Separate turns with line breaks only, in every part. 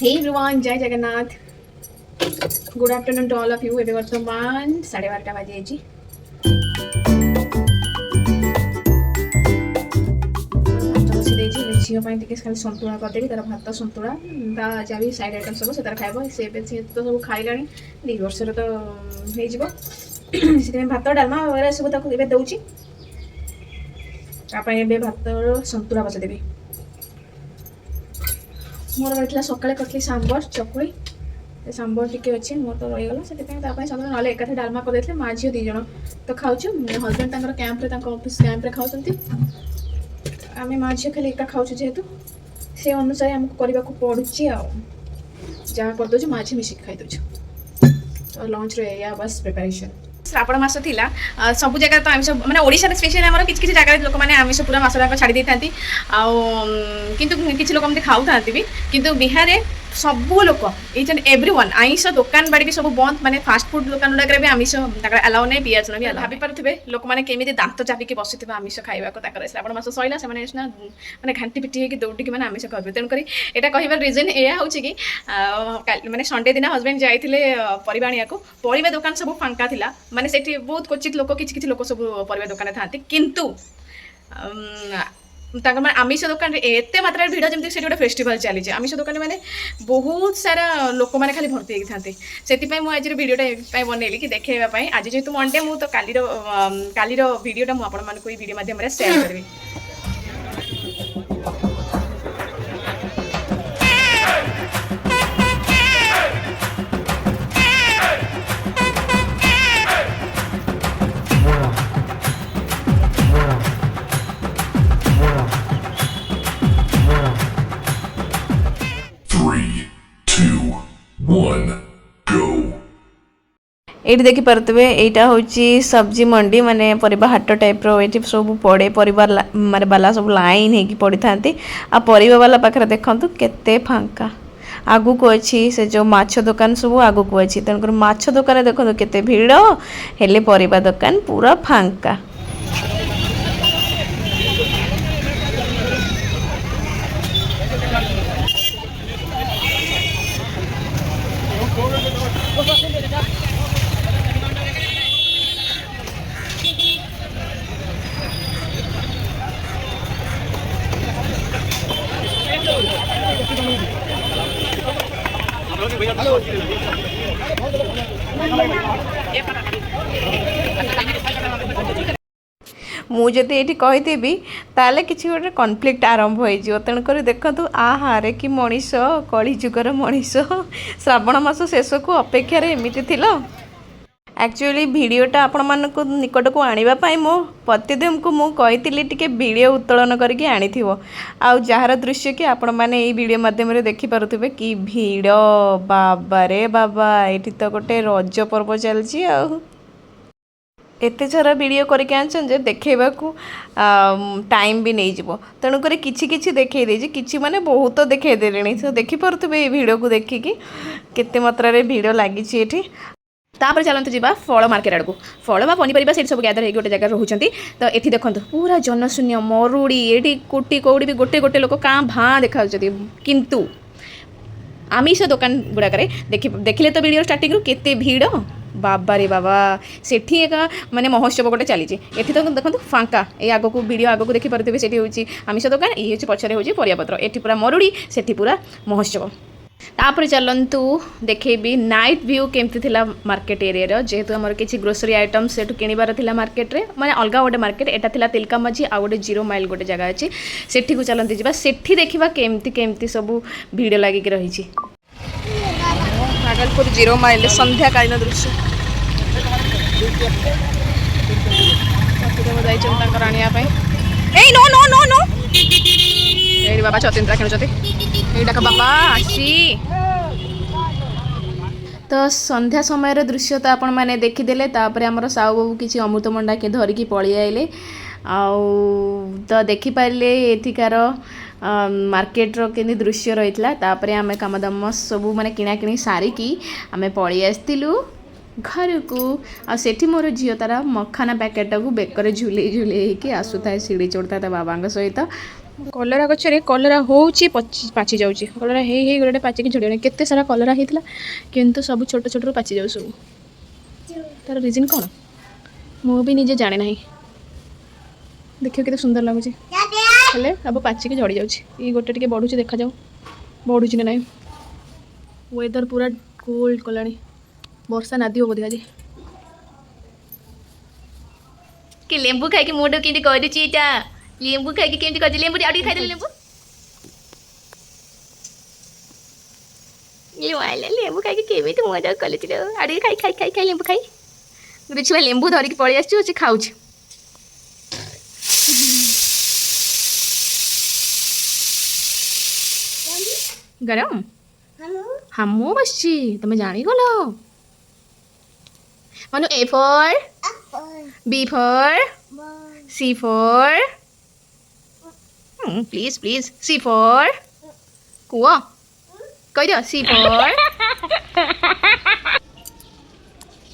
Hey everyone, जय Jagannath. Good afternoon to all of you. ଏବେ ବର୍ତ୍ତମାନ 12:30 ବାଜିଯାଇଛି. ଭାତ ବସି ଦେଇଛି. ଝିଅ ପାଇଁ ଟିକେ ଖାଲି ସନ୍ତୁଳା କରିଦେବି. ତାର ଭାତ ସନ୍ତୁଳା ତା ଯାହା ବି ସାଇଡ୍ ଆଇଟମ୍ ସବୁ ସେ ତାର ଖାଇବ. ସେ ଏବେ ସିଏ ତ ସବୁ ଖାଇଲାଣି. 2 ବର୍ଷର ତ ହେଇଯିବ. ସେଥିପାଇଁ ଭାତ ଡାଲମା ଏଗୁଡ଼ା ସବୁ ତାକୁ ଏବେ ଦେଉଛି. ତା ପାଇଁ ଏବେ ଭାତର ସନ୍ତୁଳା ବସାଇଦେବି. ମୋର ରହିଥିଲା ସକାଳେ କରିଥିଲି ସାମ୍ବର ଚକୁଳି. ସାମ୍ବର ଟିକେ ଅଛି ମୋର ତ ରହିଗଲା ସେଥିପାଇଁ ତା ପାଇଁ ସନ୍ତୁଳା ନହେଲେ ଏକାଥରେ ଡାଲମା କରିଦେଇଥିଲେ. ମା ଝିଅ 2 ଜଣ ତ ଖାଉଛୁ. ହଜବେଣ୍ଡ ତାଙ୍କର କ୍ୟାମ୍ପରେ ତାଙ୍କ ଅଫିସ୍ କ୍ୟାମ୍ପରେ ଖାଉଛନ୍ତି. ଆମେ ମା ଝିଅ ଖାଲି ଏକା ଖାଉଛୁ ଯେହେତୁ ସେ ଅନୁସାରେ ଆମକୁ କରିବାକୁ ପଡ଼ୁଛି. ଆଉ ଯାହା କରିଦେଉଛୁ ମା ଝିଅ ମିଶିକି ଖାଇଦେଉଛୁ. ତ ଲଞ୍ଚର ଏଇଆ ବାସ୍ ପ୍ରିପାରେସନ୍. ଶ୍ରାବଣ ମାସ ଥିଲା ସବୁ ଜାଗାରେ ତ ଆମିଷ ମାନେ ଓଡ଼ିଶାରେ ସ୍ପେଶିଆଲି ଆମର କିଛି କିଛି ଜାଗାରେ ଲୋକମାନେ ଆମିଷ ପୁରା ମାସ ଯାକ ଛାଡ଼ି ଦେଇଥାନ୍ତି. ଆଉ କିନ୍ତୁ କିଛି ଲୋକ ଏମିତି ଖାଉଥାନ୍ତି ବି. କିନ୍ତୁ ବିହାରରେ ସବୁ ଲୋକ ଇଚ୍ ଆଣ୍ଡ ଏଭ୍ରିୱାନ୍ ଆଇଁଷ ଦୋକାନ ବାଡ଼ି ବି ସବୁ ବନ୍ଦ. ମାନେ ଫାଷ୍ଟଫୁଡ଼ ଦୋକାନ ଗୁଡ଼ାକରେ ବି ଆମିଷ ତାଙ୍କର ଆଲାଉ ନାହିଁ. ପିଆଜ ବି ଆଲାଉ ଭାବିପାରୁଥିବେ ଲୋକମାନେ କେମିତି ଦାନ୍ତ ଚାପିକି ବସିଥିବେ ଆମିଷ ଖାଇବାକୁ. ତାଙ୍କର ଶ୍ରାବଣ ମାସ ସରିଲା ସେମାନେ ସିନା ମାନେ ଘାଣ୍ଟି ପିଟି ହେଇକି ଦୌଡ଼ିକି ମାନେ ଆମିଷ ଖାଇବେ. ତେଣୁକରି ଏଇଟା କହିବାର ରିଜନ୍ ଏଇଆ ହେଉଛି କି ମାନେ ସଣ୍ଡେ ଦିନ ହଜବେଣ୍ଡ ଯାଇଥିଲେ ପରିବା ଆଣିବାକୁ. ପରିବା ଦୋକାନ ସବୁ ଫାଙ୍କା ଥିଲା. ମାନେ ସେଠି ବହୁତ କ୍ୱଚିତ ଲୋକ କିଛି କିଛି ଲୋକ ସବୁ ପରିବା ଦୋକାନରେ ଥାନ୍ତି. କିନ୍ତୁ ତାଙ୍କ ମାନେ ଆମିଷ ଦୋକାନରେ ଏତେ ମାତ୍ରାରେ ଭିଡ଼ ଯେମିତି ସେଠି ଗୋଟେ ଫେଷ୍ଟିଭାଲ ଚାଲିଛି. ଆମିଷ ଦୋକାନରେ ମାନେ ବହୁତ ସାରା ଲୋକମାନେ ଖାଲି ଭର୍ତ୍ତି ହେଇଥାନ୍ତି. ସେଥିପାଇଁ ମୁଁ ଆଜିର ଭିଡ଼ିଓଟା ପାଇଁ ବନେଇଲି କି ଦେଖେଇବା ପାଇଁ. ଆଜି ଯେହେତୁ ମଣ୍ଡେ ମୁଁ ତ କାଲିର ଭିଡ଼ିଓଟା ମୁଁ ଆପଣମାନଙ୍କୁ ଏଇ ଭିଡ଼ିଓ ମାଧ୍ୟମରେ ସେୟାର କରିବି. एठी देखि पारतबे एटा होची सब्जी मंडी माने परिबा हाट टाइप रो. एठी सब पड़े परिबा माने बाला सब लाइन हेकी पड़ी थांती. आ परिबा वाला पाखरे देखंतु केते फांका आगु को अछि. से जो माछ दुकान सब आगु को अछि. तनकर माछ दुकान देखंतु केते भीड़ हेले परिबा दुकान पूरा फांका. मुझे ये कहीदेवी ताले किसी गोटे कनफ्लिक्ट आरंभ हो. तेणुक देखु आहारे कि मनीष कली जुगर मनीष श्रावण मास शेष को अपेक्षार एमती थी. एक्चुअली भिडटा आपण मानक निकट को आने मो पतिदेव को मुझे टी वीडियो उत्तोलन करके आनी जार दृश्य कि आपण मैंने ये वीडियो माध्यम देखिपे कि भिड़ बाबा रे बाबा. ये तो गोटे रज पर्व चलती एते सारा वीडियो करके आनछन जे देखैबा को टाइम भी नहीं जीवो. तेणुक किछि किछि देखै देछि किछि माने बहुत देखै देलेनी. तो देखि परतबे ए वीडियो को देखिकी केते मात्रा रे वीडियो लागि छि एठी. तापर चलते जावा फल मार्केट आड़ को. फल बा पनीपरिया से सब गैदर हो गोटे जगह रोचंती. तो ये देखो पूरा जनशून्य मरुड़ी. ये कोटी कौड़ी भी गोटे गोटे लोक काँ भाँ देखा. किंतु आमिष दुकान गुड़ाक देखिले तो वीडियो स्टार्टिंग केते भीड़ बाबा रे बाबा. सेठी एक माने महोत्सव गोटे चली. एठी तो देखो फांका. ये आग को वीडियो आग को देखिपे सेठी होची आमिष दुकान. ये होची पछरे होची परियापत्र. एठी पूरा मरुड़ी सेठी पूरा महोत्सव. तापर चलतु देखेबी नाइट व्यू केमती थिला मार्केट एरिया. जेहेतु आमर किसी ग्रोसरी आइटम से किणवार थिला मार्केट रे माने अलग गोटे मार्केट. एटा थिला तिलका माझी आ गोटे 0 माइल गोटे जगह अच्छी. सेठी को चलते जावा. सेठी देखा केमती केमती सब भिड़ लगिक रही. भागलपुर 0 माइल संध्याकालीन दृश्य. नो नो नो नो बाबा छतीन्द्रा खेलुचती. एटा बाबा आसी. तो संध्या समय दृश्य तो आपण मैंने देखीदे. तापर आमर साहू बाबू किसी अमृतभंडा के धरिकी पलि आइले. तो देखिपारे एथिकार मार्केट्र के दृश्य रही है. तापर आम कामदाम सब माने किणाकिणी सारिकी आम पलि आसलु घर को. आठी मोर झील तार मखाना पैकेटा को बेकर झुले झुले आसुए सीढ़ी चढ़ता बाबा सहित.
कलरा गचरे कलरा होची पाची जाऊँगी कलरा हे गोटे पाचिकी झड़े केते सारा कलरा होता किंतु सब छोट छोट पाची जाऊ सब तार रिजन कौन मु भी निजे जाने ना देखिए केते सुंदर लगुच अब पाचिकी झड़ी जाऊँगी ये गोटे टे बढ़ुची देखा जाऊ बढ़ुची ना ना वेदर पूरा कोल्ड कला वर्षा नादी हो बोधे आज
कि लेंबू खाई मुंड के करुचा लेंबू खाई केमती कर लेंबू आगे खाई लेंबू लेंबू खाई केमी मजा कले आगे खाई खाई खाई खाई लेंबू खाई गोटे छुआ लेंबू धरिक पलि आसी खाऊ गरम हमू बस तुम जागल मनु A for B for C for please please C for कुआ कह दियो सी फॉर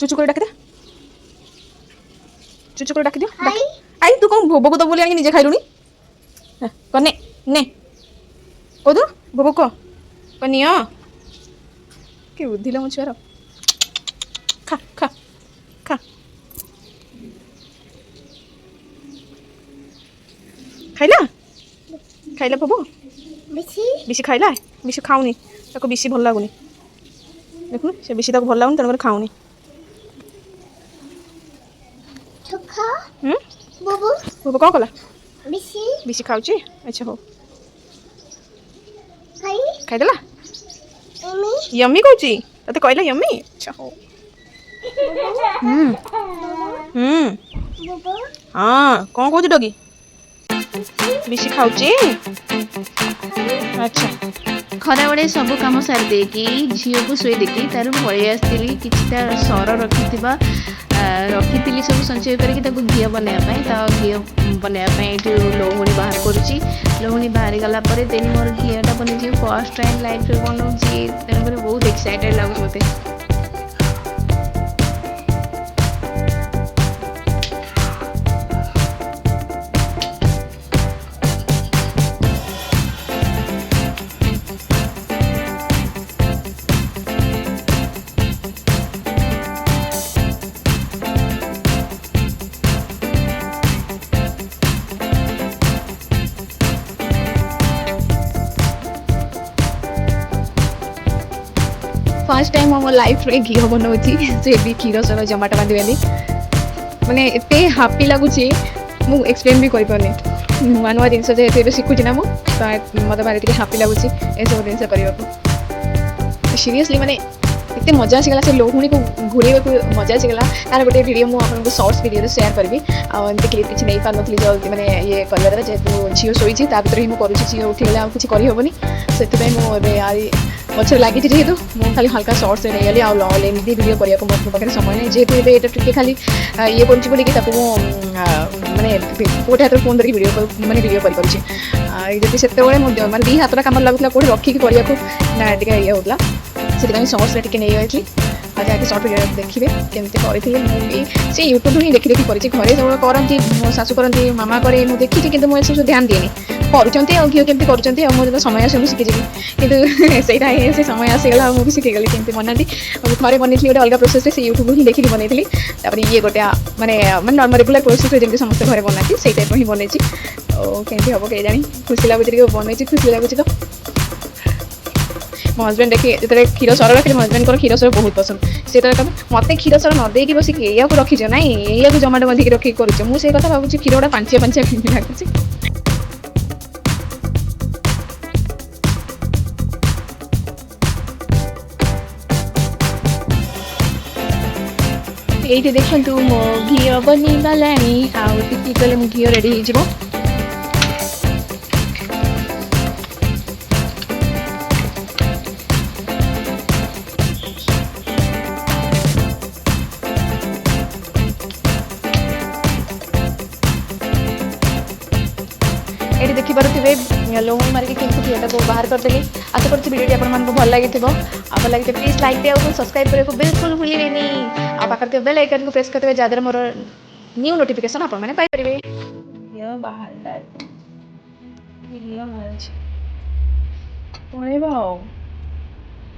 चुचु कर डाक दे चुचु कर डाक दियो आई तू कौन भोबो को तो बोले निजे खाइलुनी कने ने को दो भोबो को कनिया के बुद्धि ला मुछार खा खा खा खाइला खाइला भोबो बेसी खाइला बेसी खाऊनी ताको बेसी भल लागुनी देखु से बेसी ताको भल लागुनी तन खाऊनी बोबो बोबो कौन कला बेसी खाऊची अच्छा हो खाइदेला यम्मी कहूची ते कहला यम्मी अच्छा हो हाँ कौन कहू डगी बेसी खाऊची अच्छा
खरा बड़े सब कम सारी देकी झील को शोई देखी तार पलि आसती कि सर रखी सब संचय करके घी बनवाई घी बनवाई ये लहुणी बाहर करुच्ची लहुणी बाहरी गलापर देन मोर घीटा बन फर्स्ट टाइम लाइफ बनाऊँगी तेणुक बहुत एक्साइटेड लगुच मत
फर्स्ट टाइम मो लाइफ रे घी बनाऊँगी से भी क्षीर सर जमाटा बांधवानी माने एत हापी लगुच मु एक्सप्लेन भी करें नुआ नुआ जिन जेहतु शिखुची ना मत भारी हापी लगुच सब जिन करने सीरीयसली माने इतने मजा आसीगला से लहुणी को घूरेवा को मजा आसीगला तार गोटे वीडियो मुझे शॉर्ट्स वीडियो शेयर करी आमती क्लिप किसी नहीं पार्न जल्दी मैंने ये कलर जेहतु झील शोची ही मुझे झील उठीगले आउ किसी करहबनी से मुझे पचर लगी जेहतु मुझे खाली हल्का शॉर्ट्स नहीं गली आमती वीडियो करने को मो पाखे समय नहीं जेहतु ये टे खाली ये करुँच बोलिकी माने गोटे हाथ फोन धरिक वीडियो माने वीडियो करी से माने दी हाथ कम लगुला कौटे रखिक करने को ना टे ये होता से शॉर्ट्स टे नहीं जाइए जाके शॉर्ट वीडियो देखिए केमती करी से यूट्यूब ही देखी देखी करी घरे सब करती मो शाशु करती मामा करे मुझे देखी कि मुझे सब ध्यान दिए करुँच घी केमती कर मुझे समय आस मुझे शिखी कि से समय आसीगला मुझे शिखीगली केमती बनाती घरे बनई गोटे अलग प्रोसेस से यूट्यूब ही देखिए बनई ये गोटे माने नॉर्मल रेगुलर प्रोसेस जमी समस्त घरे बनाती से टाइप ही बनई केमती हम कहीं जानी खुशी लगुच बनई खुशी लगुच तो मो हजबैंड देखिए जो क्षीर सर रखी मो हजबैंड को क्षीर सर बहुत पसंद से कह मत क्षीर सर नदेक बस या रखीच ना या जमाटो बांधिक रखिक कर मुझे कथा भावुँ क्षीर गुड़ा पांचिया पांचिया केमती लगुच ये देखु मो घी बनीगला आउ टिके मो घी रेडी हो ये देखिपे लहुणी मारिक केमती घीटा को बाहर करदेली आशा कर भिडियो आपको भल लगी आप लगे प्लीज लाइक दिया सब्सक्राइब करने को बिल्कुल भूलिए पाखे बेल आइकन को प्रेस करते जहाँद्वारा मोर न्यू नोटिफिकेशन आप पाइपर ହେଲା ଅଛି ପଳେଇବା ଆଉ